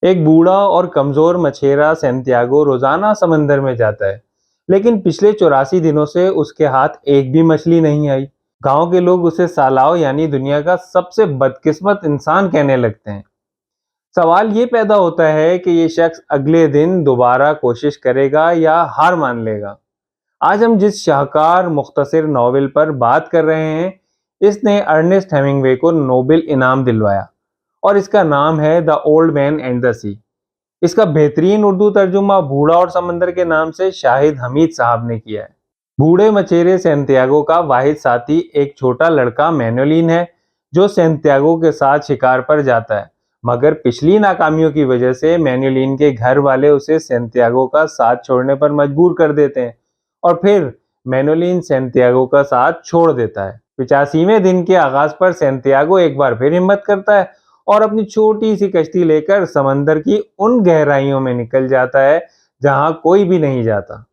एक बूढ़ा और कमजोर मछेरा सैंटियागो रोजाना समंदर में जाता है, लेकिन पिछले 84 दिनों से उसके हाथ एक भी मछली नहीं आई। गांव के लोग उसे सालाव यानी दुनिया का सबसे बदकिस्मत इंसान कहने लगते हैं। सवाल ये पैदा होता है कि ये शख्स अगले दिन दोबारा कोशिश करेगा या हार मान लेगा। आज हम जिस शाहकार मुख्तसर नॉवेल पर बात कर रहे हैं, इसने अर्नेस्ट हेमिंग्वे को नोबेल इनाम दिलवाया और इसका नाम है the old man and the sea. इसका बेहतरीन उर्दू तर्जुमा बूढ़ा और समंदर के नाम से शाहिद हमीद साहब ने किया है। बूढ़े मचेरे सैंटियागो का वाहिद साथी एक छोटा लड़का मैनुलिन है, जो सैंटियागो के साथ शिकार पर जाता है। मगर पिछली नाकामियों की वजह से मैनुलिन के घर वाले उसे सैंटियागो का साथ छोड़ने पर मजबूर कर देते हैं और फिर मैनुलिन सैंटियागो का साथ छोड़ देता है। 85वें दिन के आगाज पर सैंटियागो एक बार फिर हिम्मत करता है और अपनी छोटी सी कश्ती लेकर समंदर की उन गहराइयों में निकल जाता है जहां कोई भी नहीं जाता।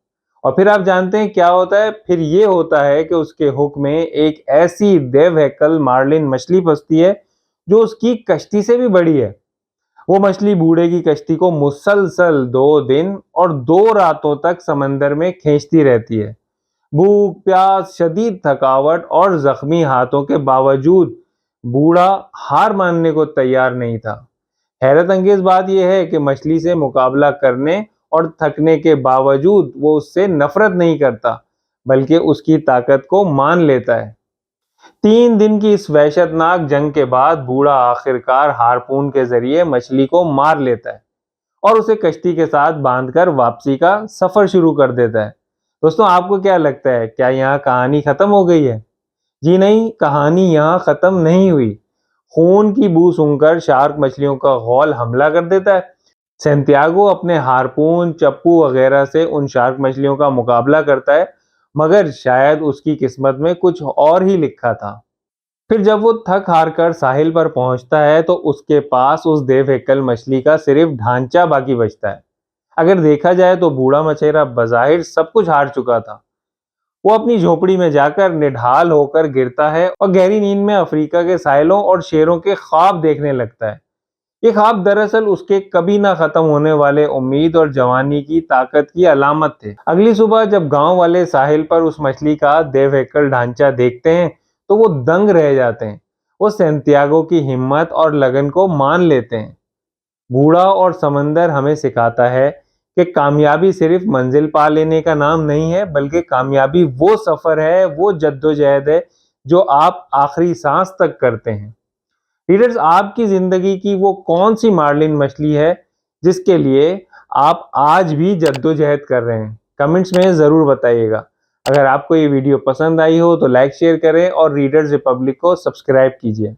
और फिर आप जानते हैं क्या होता है? फिर ये होता है कि उसके हुक में एक ऐसी देवहैकल मार्लिन मछली फंसती है जो उसकी कश्ती से भी बड़ी है। वो मछली बूढ़े की कश्ती को मुसलसल 2 दिन और 2 रातों तक समंदर में खींचती रहती है। भूख, प्यास, शदीद थकावट और जख्मी हाथों के बावजूद बूढ़ा हार मानने को तैयार नहीं था। हैरत अंगेज बात यह है कि मछली से मुकाबला करने और थकने के बावजूद वो उससे नफरत नहीं करता, बल्कि उसकी ताकत को मान लेता है। 3 दिन की इस वहशतनाक जंग के बाद बूढ़ा आखिरकार हारपून के जरिए मछली को मार लेता है और उसे कश्ती के साथ बांधकर वापसी का सफर शुरू कर देता है। दोस्तों, आपको क्या लगता है, क्या यहाँ कहानी खत्म हो गई है? जी नहीं, कहानी यहाँ खत्म नहीं हुई। खून की बू सूंघकर शार्क मछलियों का गौल हमला कर देता है। सैंटियागो अपने हारपून, चप्पू वगैरह से उन शार्क मछलियों का मुकाबला करता है, मगर शायद उसकी किस्मत में कुछ और ही लिखा था। फिर जब वो थक हार कर साहिल पर पहुंचता है तो उसके पास उस देवहैकल मछली का सिर्फ ढांचा बाकी बचता है। अगर देखा जाए तो बूढ़ा मछेरा बज़ाहिर सब कुछ हार चुका था। वो अपनी झोपड़ी में जाकर निढाल होकर गिरता है और गहरी नींद में अफ्रीका के साहिलों और शेरों के ख्वाब देखने लगता है। ये ख्वाब दरअसल उसके कभी ना खत्म होने वाले उम्मीद और जवानी की ताकत की अलामत थे। अगली सुबह जब गांव वाले साहिल पर उस मछली का देवहैकल ढांचा देखते हैं तो वो दंग रह जाते हैं। वो सैंटियागो की हिम्मत और लगन को मान लेते हैं। बूढ़ा और समंदर हमें सिखाता है कि कामयाबी सिर्फ मंजिल पा लेने का नाम नहीं है, बल्कि कामयाबी वो सफर है, वो जद्दोजहद है जो आप आखिरी सांस तक करते हैं। रीडर्स, आपकी जिंदगी की वो कौन सी मार्लिन मछली है जिसके लिए आप आज भी जद्दोजहद कर रहे हैं? कमेंट्स में जरूर बताइएगा। अगर आपको ये वीडियो पसंद आई हो तो लाइक शेयर करें और रीडर्स रिपब्लिक को सब्सक्राइब कीजिए।